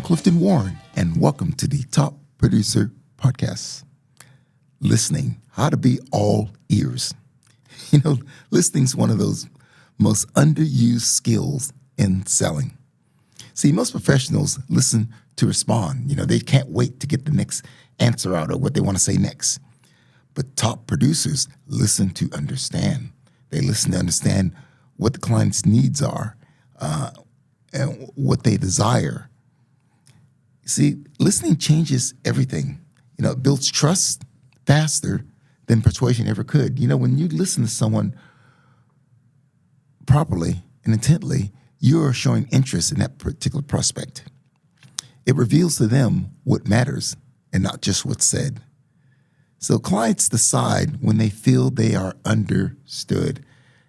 Clifton Warren, and welcome to the Top Producer Podcast. Listening, how to be all ears. You know, listening's one of those most underused skills in selling. See, most professionals listen to respond. You know, they can't wait to get the next answer out of what they want to say next. But top producers listen to understand. They listen to understand what the client's needs are and what they desire. See, listening changes everything. You know, it builds trust faster than persuasion ever could. You know, when you listen to someone properly and intently, you are showing interest in that particular prospect. It reveals to them what matters and not just what's said. So clients decide when they feel they are understood.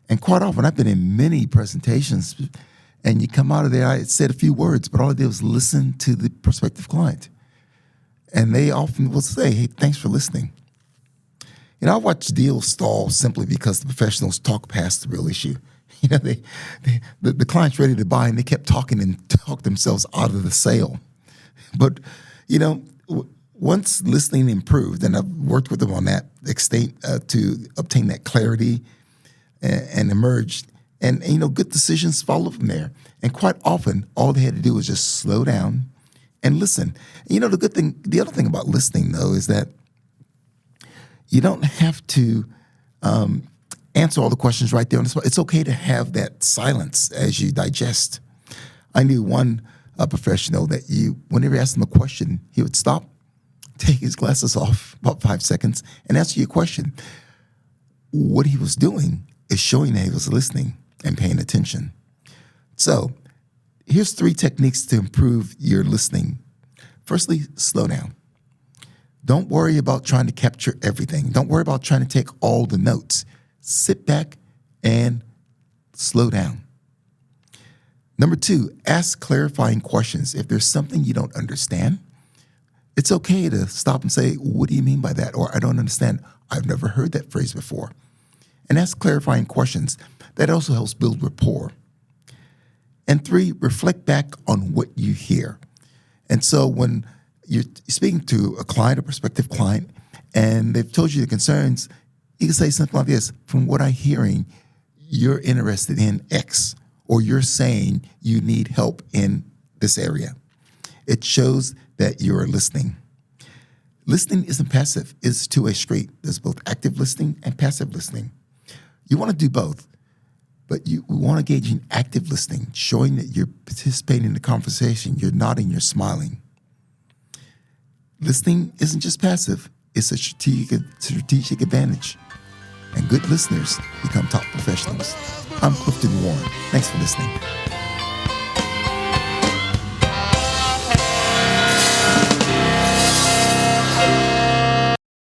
And quite often, I've been in many presentations, and you come out of there, I said a few words, but all I did was listen to the prospective client. And they often will say, hey, thanks for listening. You know, I watch deals stall simply because the professionals talk past the real issue. You know, the client's ready to buy, and they kept talking and talked themselves out of the sale. But, you know, once listening improved, and I've worked with them on that extent to obtain that clarity and emerged, and, you know, good decisions follow from there. And quite often, all they had to do was just slow down and listen. You know, the other thing about listening, though, is that you don't have to answer all the questions right there on the spot. It's okay to have that silence as you digest. I knew one professional that whenever you asked him a question, he would stop, take his glasses off about 5 seconds, and answer your question. What he was doing is showing that he was listening and paying attention. So here's 3 techniques to improve your listening. Firstly, slow down. Don't worry about trying to capture everything. Don't worry about trying to take all the notes. Sit back and slow down. Number 2, ask clarifying questions. If there's something you don't understand, it's okay to stop and say, what do you mean by that? Or I don't understand. I've never heard that phrase before. And ask clarifying questions. That also helps build rapport. And 3, reflect back on what you hear. And so when you're speaking to a client, a prospective client, and they've told you the concerns, you can say something like this: from what I'm hearing, you're interested in X, or you're saying you need help in this area. It shows that you're listening. Listening isn't passive, it's two-way street. There's both active listening and passive listening. You want to do both, but you want to engage in active listening, showing that you're participating in the conversation, you're nodding, you're smiling. Listening isn't just passive, it's a strategic advantage. And good listeners become top professionals. I'm Clifton Warren. Thanks for listening.